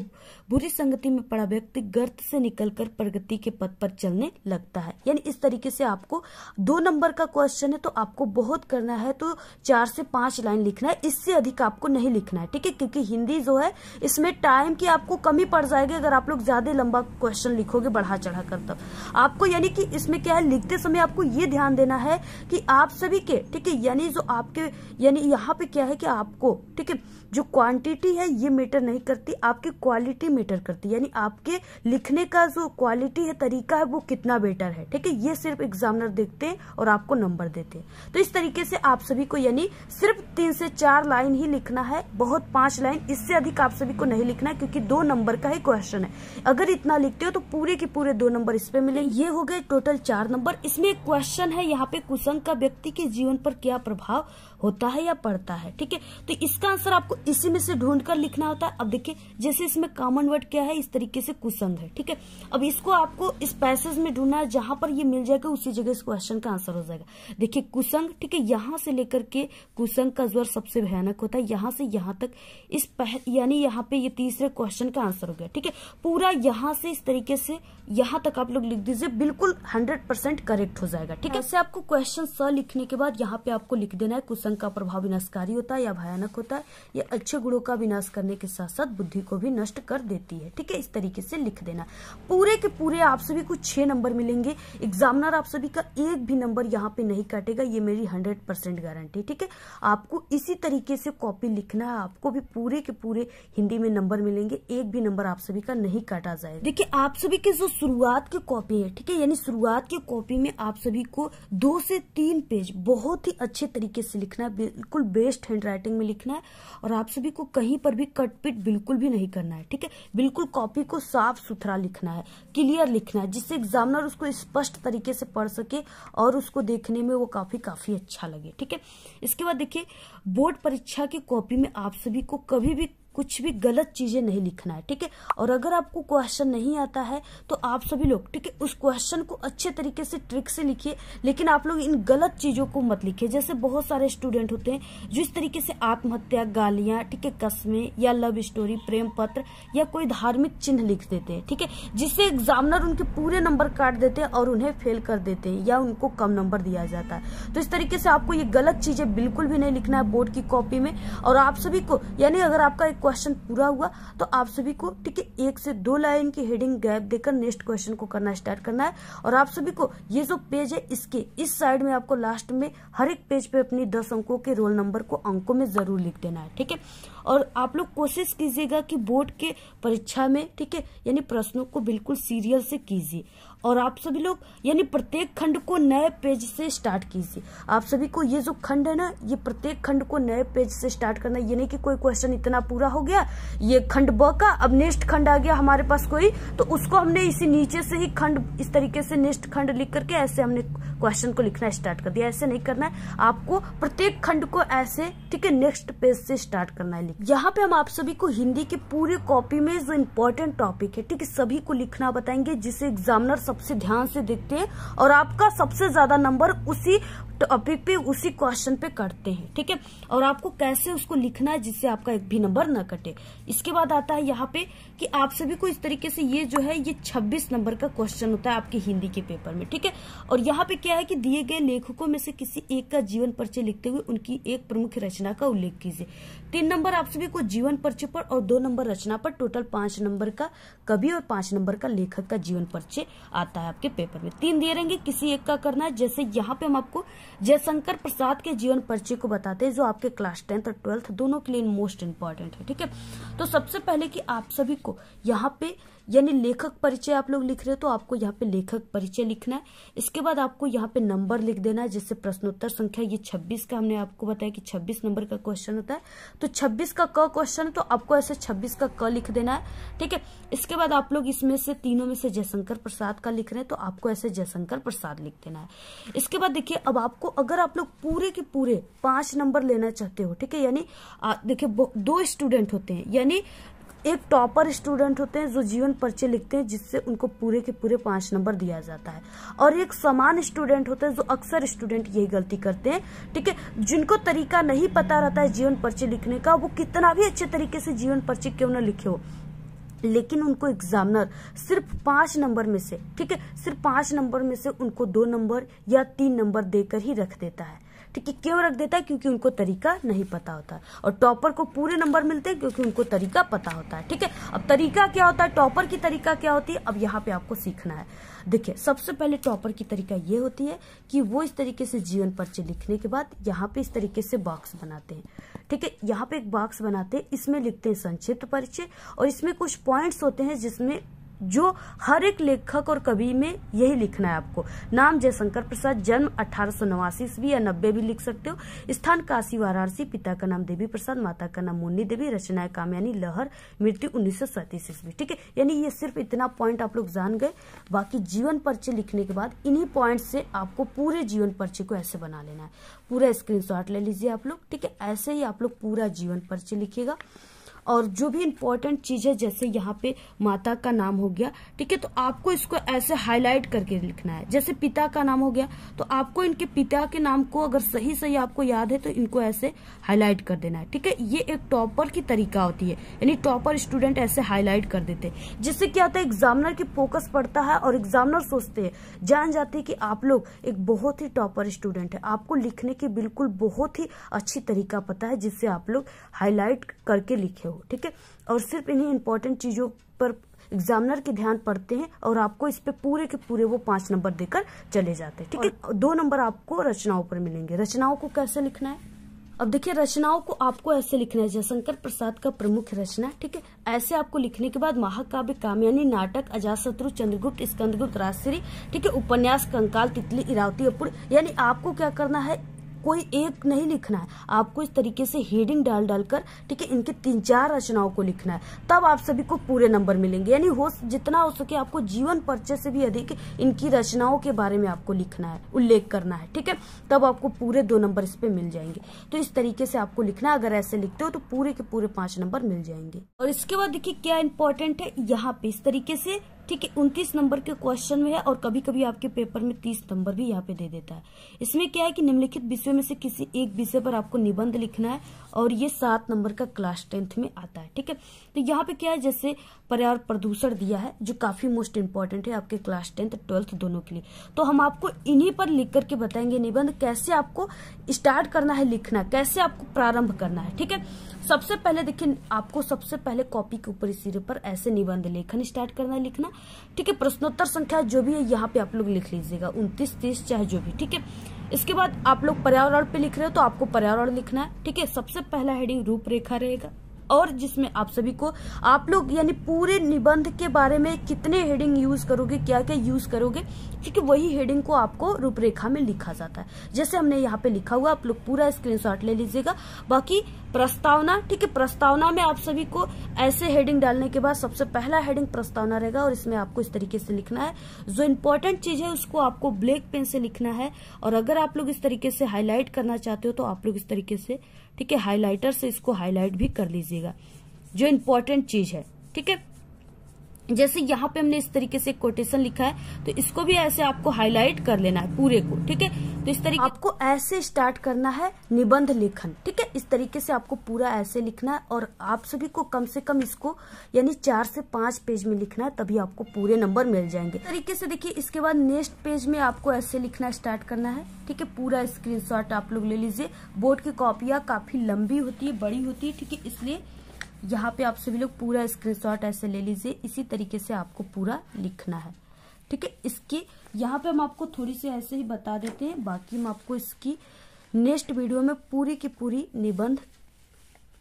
बुरी संगति में पड़ा व्यक्ति गर्त से निकलकर प्रगति के पथ पर चलने लगता है। यानी इस तरीके से आपको 2 नंबर का क्वेश्चन है तो आपको बहुत करना है तो 4 से 5 लाइन लिखना है, इससे अधिक आपको नहीं लिखना है। ठीक है, क्योंकि हिंदी जो है इसमें टाइम की आपको कमी पड़ जाएगी अगर आप लोग ज्यादा लंबा क्वेश्चन लिखोगे बढ़ा चढ़ा कर। तब आपको यानी कि इसमें क्या है, लिखते समय आपको ये ध्यान देना है कि आप सभी के, ठीक है, यानी जो आपके, यानी यहाँ पे क्या है कि आपको, ठीक है, जो क्वांटिटी है ये मैटर नहीं करती, आपकी क्वालिटी मैटर करती है। यानी आपके लिखने का जो क्वालिटी है, तरीका है, वो कितना बेटर है। ठीक है, ये सिर्फ एग्जामिनर देखते हैं और आपको नंबर देते हैं। तो इस तरीके से आप सभी को यानी सिर्फ 3 से 4 लाइन ही लिखना है, बहुत 5 लाइन, इससे अधिक आप सभी को नहीं लिखना है क्योंकि 2 नंबर का ही क्वेश्चन है। अगर इतना लिखते हो तो पूरे के पूरे 2 नंबर इस पे मिलेंगे। ये हो गए टोटल 4 नंबर। इसमें एक क्वेश्चन है यहाँ पे, कुसंग का व्यक्ति के जीवन पर क्या प्रभाव होता है या पड़ता है। ठीक है, तो इसका आंसर आपको इसी में से ढूंढ कर लिखना होता है। अब देखिए जैसे इसमें कॉमन वर्ड क्या है, इस तरीके से कुसंग है। ठीक है, अब इसको आपको इस पैसेज में ढूंढना है, जहां पर ये मिल जाएगा उसी जगह इस क्वेश्चन का आंसर हो जाएगा। देखिए कुसंग, ठीक है, यहाँ से लेकर के कुसंग का ज्वर सबसे भयानक होता है, यहाँ से यहाँ तक इस यानी यहाँ पे ये तीसरे क्वेश्चन का आंसर हो गया। ठीक है, पूरा यहाँ से इस तरीके से यहाँ तक आप लोग लिख दीजिए, बिल्कुल 100% करेक्ट हो जाएगा। ठीक है, ऐसे आपको क्वेश्चन स लिखने के बाद यहाँ पे आपको लिख देना है कुसंग का प्रभाव विनाशकारी होता है या भयानक होता है, ये अच्छे गुणों का विनाश करने के साथ साथ बुद्धि को भी नष्ट कर देती है। ठीक है, इस तरीके से लिख देना। पूरे के पूरे आप सभी को 6 नंबर मिलेंगे। एग्जामिनर आप सभी का एक भी नंबर यहाँ पे नहीं काटेगा, ये मेरी 100% गारंटी। ठीक है, आपको इसी तरीके से कॉपी लिखना है, आपको भी पूरे के पूरे हिंदी में नंबर मिलेंगे, एक भी नंबर आप सभी का नहीं काटा जाएगा। देखिए आप सभी के जो शुरुआत की कॉपी है, ठीक है, यानी शुरुआत की कॉपी में आप सभी को 2 से 3 पेज बहुत ही अच्छे तरीके से लिखना है, बिल्कुल बेस्ट हैंड राइटिंग में लिखना है और आप सभी को कहीं पर भी कटपिट बिल्कुल भी नहीं करना है। ठीक है, बिल्कुल कॉपी को साफ सुथरा लिखना है, क्लियर लिखना है, जिससे एग्जामिनर उसको स्पष्ट तरीके से पढ़ सके और उसको देखने में वो काफी अच्छा लगे। ठीक है, इसके बाद देखिए बोर्ड परीक्षा की कॉपी में आप सभी को कभी भी कुछ भी गलत चीजें नहीं लिखना है। ठीक है, और अगर आपको क्वेश्चन नहीं आता है तो आप सभी लोग, ठीक है, उस क्वेश्चन को अच्छे तरीके से ट्रिक से लिखिए, लेकिन आप लोग इन गलत चीजों को मत लिखिए। जैसे बहुत सारे स्टूडेंट होते हैं जो इस तरीके से आत्महत्या, गालियां, ठीक है, कस्में या लव स्टोरी, प्रेम पत्र या कोई धार्मिक चिन्ह लिख देते हैं। ठीक है, जिससे एग्जामिनर उनके पूरे नंबर काट देते हैं और उन्हें फेल कर देते हैं या उनको कम नंबर दिया जाता है। तो इस तरीके से आपको ये गलत चीजें बिल्कुल भी नहीं लिखना है बोर्ड की कॉपी में। और आप सभी को यानी अगर आपका एक क्वेश्चन पूरा हुआ तो आप सभी को, ठीक है, 1 से 2 लाइन की हेडिंग गैप देकर नेक्स्ट क्वेश्चन को करना स्टार्ट करना है। और आप सभी को ये जो पेज है इसके इस साइड में आपको लास्ट में हर एक पेज पे अपनी 10 अंकों के रोल नंबर को अंकों में जरूर लिख देना है। ठीक है, और आप लोग कोशिश कीजिएगा कि बोर्ड के परीक्षा में, ठीक है, यानी प्रश्नों को बिल्कुल सीरियल से कीजिए। और आप सभी लोग यानी प्रत्येक खंड को नए पेज से स्टार्ट कीजिए। आप सभी को ये जो खंड है ना, ये प्रत्येक खंड को नए पेज से स्टार्ट करना है। ये नहीं कि कोई क्वेश्चन इतना पूरा हो गया, ये खंड ब का, अब नेक्स्ट खंड आ गया हमारे पास कोई, तो उसको हमने इसी नीचे से ही खंड इस तरीके से नेक्स्ट खंड लिख करके ऐसे हमने क्वेश्चन को लिखना स्टार्ट कर दिया। ऐसे नहीं करना है, आपको प्रत्येक खंड को ऐसे, ठीक है, नेक्स्ट पेज से स्टार्ट करना है। यहाँ पे हम आप सभी को हिंदी की पूरी कॉपी में जो इम्पोर्टेंट टॉपिक है, ठीक है, सभी को लिखना बताएंगे, जिसे एग्जामिनर सबसे ध्यान से देखते हैं और आपका सबसे ज्यादा नंबर उसी टॉपिक पे, उसी क्वेश्चन पे कटते हैं, ठीक है। और आपको कैसे उसको लिखना है जिससे आपका एक भी नंबर न कटे। इसके बाद आता है यहाँ पे कि आप सभी को इस तरीके से ये जो है ये 26 नंबर का क्वेश्चन होता है आपके हिंदी के पेपर में, ठीक है। और यहाँ पे क्या है कि दिए गए लेखकों में से किसी एक का जीवन परिचय लिखते हुए उनकी एक प्रमुख रचना का उल्लेख कीजिए। 3 नंबर आप सभी को जीवन परिचय पर और 2 नंबर रचना पर, टोटल 5 नंबर का कवि और 5 नंबर का लेखक का जीवन परिचय आता है आपके पेपर में। 3 दिए रहेंगे, किसी एक का करना है। जैसे यहाँ पे हम आपको जयशंकर प्रसाद के जीवन परिचय को बताते हैं, जो आपके क्लास 10th और 12th दोनों के लिए मोस्ट इंपॉर्टेंट है, ठीक है। तो सबसे पहले कि आप सभी को यहाँ पे यानी लेखक परिचय आप लोग लिख रहे हो तो आपको यहाँ पे लेखक परिचय लिखना है। इसके बाद आपको यहाँ पे नंबर लिख देना है, जिससे प्रश्नोत्तर संख्या ये 26 का हमने आपको बताया कि 26 नंबर का क्वेश्चन होता है, तो 26 का क क्वेश्चन, तो आपको ऐसे 26 का क लिख देना है, ठीक है। इसके बाद आप लोग इसमें से तीनों में से जयशंकर प्रसाद का लिख रहे हैं तो आपको ऐसे जयशंकर प्रसाद लिख देना है। इसके बाद देखिए, अब आपको अगर आप लोग पूरे के पूरे 5 नंबर लेना चाहते हो, ठीक है, यानी देखिए 2 स्टूडेंट होते हैं, यानी एक टॉपर स्टूडेंट होते हैं जो जीवन परिचय लिखते हैं जिससे उनको पूरे के पूरे 5 नंबर दिया जाता है, और एक समान स्टूडेंट होते हैं जो अक्सर स्टूडेंट यही गलती करते हैं, ठीक है, जिनको तरीका नहीं पता रहता है जीवन परिचय लिखने का, वो कितना भी अच्छे तरीके से जीवन परिचय क्यों न लिखे हो, लेकिन उनको एग्जामिनर सिर्फ 5 नंबर में से, ठीक है, सिर्फ 5 नंबर में से उनको 2 नंबर या 3 नंबर देकर ही रख देता है, ठीक है। क्यों रख देता है? क्योंकि उनको तरीका नहीं पता होता है। और टॉपर को पूरे नंबर मिलते हैं क्योंकि उनको तरीका पता होता है, ठीक है। अब तरीका क्या होता है, टॉपर की तरीका क्या होती है, अब यहाँ पे आपको सीखना है। देखिए, सबसे पहले टॉपर की तरीका ये होती है कि वो इस तरीके से जीवन परिचय लिखने के बाद यहाँ पे इस तरीके से बॉक्स बनाते हैं, ठीक है। यहाँ पे एक बॉक्स बनाते हैं, इसमें लिखते हैं संक्षिप्त परिचय, और इसमें कुछ पॉइंट्स होते हैं जिसमें जो हर एक लेखक और कवि में यही लिखना है आपको। नाम जयशंकर प्रसाद, जन्म 1889 ईस्वी या 90 भी लिख सकते हो, स्थान काशी वाराणसी, पिता का नाम देवी प्रसाद, माता का नाम मुन्नी देवी, रचनाएं कामयानी लहर, मृत्यु 1937 ईस्वी, ठीक है। यानी ये सिर्फ इतना पॉइंट आप लोग जान गए। बाकी जीवन परिचय लिखने के बाद इन्हीं पॉइंट से आपको पूरे जीवन परिचय को ऐसे बना लेना है। पूरा स्क्रीनशॉट ले लीजिए आप लोग, ठीक है। ऐसे ही आप लोग पूरा जीवन परिचय लिखिएगा। और जो भी इम्पोर्टेंट चीज है, जैसे यहाँ पे माता का नाम हो गया, ठीक है, तो आपको इसको ऐसे हाईलाइट करके लिखना है। जैसे पिता का नाम हो गया तो आपको इनके पिता के नाम को अगर सही सही आपको याद है तो इनको ऐसे हाईलाइट कर देना है, ठीक है। ये एक टॉपर की तरीका होती है, यानी टॉपर स्टूडेंट ऐसे हाईलाइट कर देते हैं, जिससे क्या होता है, एग्जामिनर की फोकस पड़ता है और एग्जामिनर सोचते हैं, जान जाते हैं कि आप लोग एक बहुत ही टॉपर स्टूडेंट है, आपको लिखने की बिल्कुल बहुत ही अच्छी तरीका पता है, जिससे आप लोग हाईलाइट करके लिखे हो, ठीक है। और सिर्फ इन्हीं इंपॉर्टेंट चीजों पर एग्जामिनर की ध्यान पड़ते हैं और आपको इस पे पूरे के पूरे वो 5 नंबर देकर चले जाते हैं, ठीक है। 2 नंबर आपको रचनाओं पर मिलेंगे। रचनाओं को कैसे लिखना है, अब देखिए, रचनाओं को आपको ऐसे लिखना है, जयशंकर प्रसाद का प्रमुख रचना, ठीक है। ऐसे आपको लिखने के बाद महाकाव्य, कामयानी, नाटक, अजातशत्रु, चंद्रगुप्त, स्कंदगुप्त, राजश्री, ठीक है, उपन्यास, कंकाल, तितली, इरावती, अपूर्व, यानी आपको क्या करना है, कोई एक नहीं लिखना है, आपको इस तरीके से हेडिंग डाल डालकर, ठीक है, इनके 3-4 रचनाओं को लिखना है, तब आप सभी को पूरे नंबर मिलेंगे। यानी जितना हो सके आपको जीवन परिचय से भी अधिक इनकी रचनाओं के बारे में आपको लिखना है, उल्लेख करना है, ठीक है, तब आपको पूरे 2 नंबर इस पे मिल जाएंगे। तो इस तरीके से आपको लिखना है। अगर ऐसे लिखते हो तो पूरे के पूरे 5 नंबर मिल जाएंगे। और इसके बाद देखिए क्या इंपॉर्टेंट है, यहाँ पे इस तरीके से, ठीक है, 29 नंबर के क्वेश्चन में है और कभी कभी आपके पेपर में 30 नंबर भी यहाँ पे दे देता है। इसमें क्या है कि निम्नलिखित विषयों में से किसी एक विषय पर आपको निबंध लिखना है और ये 7 नंबर का क्लास 10th में आता है, ठीक है। तो यहाँ पे क्या है, जैसे पर्यावरण प्रदूषण दिया है जो काफी मोस्ट इंपॉर्टेंट है आपके क्लास 10th 12th दोनों के लिए, तो हम आपको इन्हीं पर लिख करके बताएंगे निबंध कैसे आपको स्टार्ट करना है लिखना, कैसे आपको प्रारंभ करना है, ठीक है। सबसे पहले देखिए, आपको सबसे पहले कॉपी के ऊपर सिरे पर ऐसे निबंध लेखन स्टार्ट करना है लिखना, ठीक है। प्रश्नोत्तर संख्या जो भी है यहाँ पे आप लोग लिख लीजिएगा, 29, 30 चाहे जो भी, ठीक है। इसके बाद आप लोग पर्यावरण पे लिख रहे हो तो आपको पर्यावरण लिखना है, ठीक है। सबसे पहला हेडिंग रूपरेखा रहेगा, और जिसमें आप सभी को आप लोग यानी पूरे निबंध के बारे में कितने हेडिंग यूज करोगे, क्या क्या यूज करोगे, क्योंकि वही हेडिंग को आपको रूपरेखा में लिखा जाता है। जैसे हमने यहाँ पे लिखा हुआ, आप लोग पूरा स्क्रीनशॉट ले लीजिएगा। बाकी प्रस्तावना, ठीक है, प्रस्तावना में आप सभी को ऐसे हेडिंग डालने के बाद सबसे पहला हेडिंग प्रस्तावना रहेगा और इसमें आपको इस तरीके से लिखना है। जो इम्पोर्टेंट चीज है उसको आपको ब्लैक पेन से लिखना है, और अगर आप लोग इस तरीके से हाईलाइट करना चाहते हो तो आप लोग इस तरीके से, ठीक है, हाईलाइटर से इसको हाईलाइट भी कर लीजिएगा, जो इम्पोर्टेंट चीज है। ठीक है, जैसे यहाँ पे हमने इस तरीके से कोटेशन लिखा है तो इसको भी ऐसे आपको हाईलाइट कर लेना है पूरे को। ठीक है, तो इस तरीके आपको ऐसे स्टार्ट करना है निबंध लेखन। ठीक है, इस तरीके से आपको पूरा ऐसे लिखना है और आप सभी को कम से कम इसको यानी 4 से 5 पेज में लिखना है, तभी आपको पूरे नंबर मिल जाएंगे। इस तरीके से देखिए, इसके बाद नेक्स्ट पेज में आपको ऐसे लिखना स्टार्ट करना है। ठीक है, पूरा स्क्रीनशॉट आप लोग ले लीजिए। बोर्ड की कॉपियां काफी लंबी होती है, बड़ी होती है, ठीक है, इसलिए यहाँ पे आप सभी लोग पूरा स्क्रीनशॉट ऐसे ले लीजिए। इसी तरीके से आपको पूरा लिखना है। ठीक है, इसकी यहाँ पे हम आपको थोड़ी सी ऐसे ही बता देते हैं, बाकी हम आपको इसकी नेक्स्ट वीडियो में पूरी की पूरी निबंध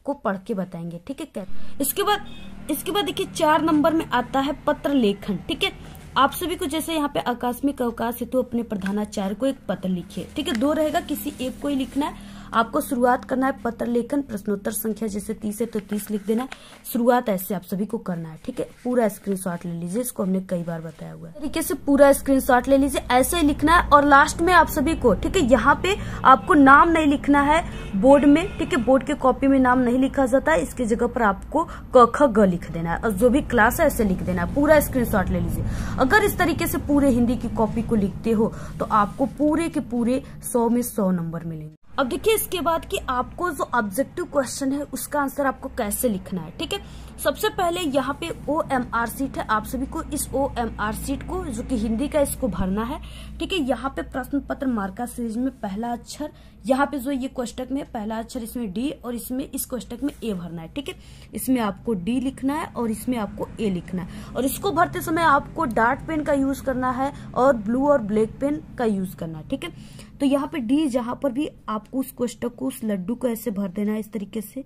को पढ़ के बताएंगे। ठीक है, क्या इसके बाद देखिए 4 नंबर में आता है पत्र लेखन। ठीक है, आप सभी को जैसे यहाँ पे आकस्मिक अवकाश हेतु अपने प्रधानाचार्य को एक पत्र लिखिए। ठीक है, 2 रहेगा, किसी एक को ही लिखना है। आपको शुरुआत करना है पत्र लेखन, प्रश्नोत्तर संख्या जैसे 30 है तो 30 लिख देना है। शुरुआत ऐसे आप सभी को करना है। ठीक है, पूरा स्क्रीनशॉट ले लीजिए, इसको हमने कई बार बताया हुआ है। तरीके से पूरा स्क्रीनशॉट ले लीजिए, ऐसे ही लिखना है। और लास्ट में आप सभी को, ठीक है, यहाँ पे आपको नाम नहीं लिखना है बोर्ड में। ठीक है, बोर्ड के कॉपी में नाम नहीं लिखा जाता है, इसकी जगह पर आपको क ख ग लिख देना है और जो भी क्लास है ऐसे लिख देना है। पूरा स्क्रीनशॉट ले लीजिए। अगर इस तरीके से पूरे हिंदी की कॉपी को लिखते हो तो आपको पूरे के पूरे 100 में 100 नंबर मिलेंगे। अब देखिए इसके बाद कि आपको जो ऑब्जेक्टिव क्वेश्चन है उसका आंसर आपको कैसे लिखना है। ठीक है, सबसे पहले यहाँ पे OMR सीट है, आप सभी को इस OMR सीट को जो कि हिंदी का इसको भरना है। ठीक है, यहाँ पे प्रश्न पत्र मार्का सीरीज में पहला अक्षर, यहाँ पे जो ये कोष्टक में पहला अक्षर इसमें D और इसमें इस कोष्टक में A भरना है। ठीक है, इसमें आपको D लिखना है और इसमें आपको A लिखना है, और इसको भरते समय आपको डार्क पेन का यूज करना है और ब्लू और ब्लैक पेन का यूज करना है। ठीक है, तो यहाँ पे D जहां पर भी आपको उस कोष्टक को, उस लड्डू को ऐसे भर देना है इस तरीके से,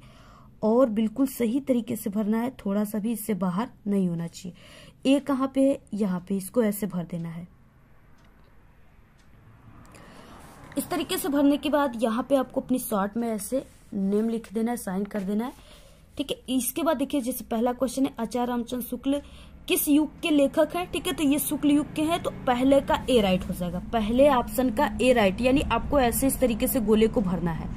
और बिल्कुल सही तरीके से भरना है, थोड़ा सा भी इससे बाहर नहीं होना चाहिए। A कहाँ पे है, यहाँ पे, इसको ऐसे भर देना है। इस तरीके से भरने के बाद यहाँ पे आपको अपनी शॉर्ट में ऐसे नेम लिख देना है, साइन कर देना है। ठीक है, इसके बाद देखिए जैसे पहला क्वेश्चन है, आचार्य रामचंद्र शुक्ल किस युग के लेखक हैं। ठीक है, तो ये शुक्ल युग के हैं, तो पहले का A राइट हो जाएगा, पहले ऑप्शन का A राइट, यानी आपको ऐसे इस तरीके से गोले को भरना है।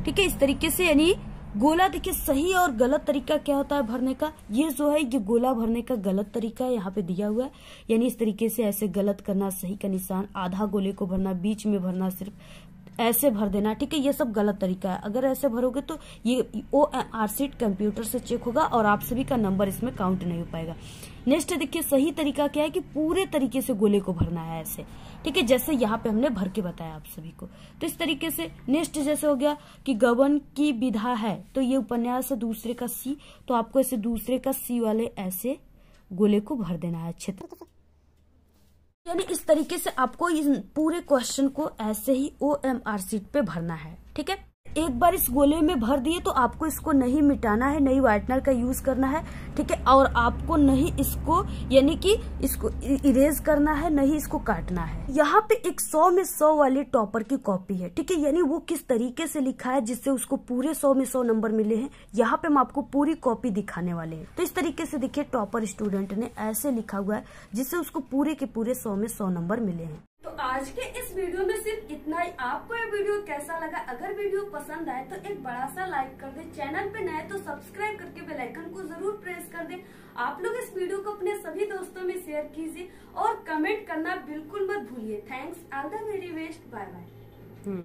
ठीक है, इस तरीके से, यानी गोला, देखिए सही और गलत तरीका क्या होता है भरने का, ये जो है ये गोला भरने का गलत तरीका है, यहाँ पे दिया हुआ है। यानी इस तरीके से ऐसे गलत करना, सही का निशान, आधा गोले को भरना, बीच में भरना, सिर्फ ऐसे भर देना। ठीक है, ये सब गलत तरीका है। अगर ऐसे भरोगे तो ये OMR सीट कंप्यूटर से चेक होगा और आप सभी का नंबर इसमें काउंट नहीं हो पाएगा। नेक्स्ट देखिए सही तरीका क्या है कि पूरे तरीके से गोले को भरना है ऐसे। ठीक है, जैसे यहाँ पे हमने भर के बताया आप सभी को, तो इस तरीके से। नेक्स्ट जैसे हो गया कि गबन की विधा है, तो ये उपन्यास है दूसरे का C, तो आपको ऐसे दूसरे का C वाले ऐसे गोले को भर देना है अच्छे तरीके, यानी इस तरीके से आपको इस पूरे क्वेश्चन को ऐसे ही OMR सीट पे भरना है। ठीक है, एक बार इस गोले में भर दिए तो आपको इसको नहीं मिटाना है, नहीं व्हाइटनर का यूज करना है। ठीक है, और आपको नहीं इसको यानी कि इसको इरेज करना है, नहीं इसको काटना है। यहाँ पे एक 100 में 100 वाली टॉपर की कॉपी है। ठीक है, यानी वो किस तरीके से लिखा है जिससे उसको पूरे 100 में 100 नंबर मिले हैं, यहाँ पे हम आपको पूरी कॉपी दिखाने वाले हैं। तो इस तरीके से देखिए टॉपर स्टूडेंट ने ऐसे लिखा हुआ है जिससे उसको पूरे के पूरे 100 में 100 नंबर मिले हैं। तो आज के इस वीडियो में सिर्फ इतना ही। आपको ये वीडियो कैसा लगा? अगर वीडियो पसंद आए तो एक बड़ा सा लाइक कर दें, चैनल पे नए तो सब्सक्राइब करके बेल आइकन को जरूर प्रेस कर दें। आप लोग इस वीडियो को अपने सभी दोस्तों में शेयर कीजिए और कमेंट करना बिल्कुल मत भूलिए। Thanks, all the very best, bye bye.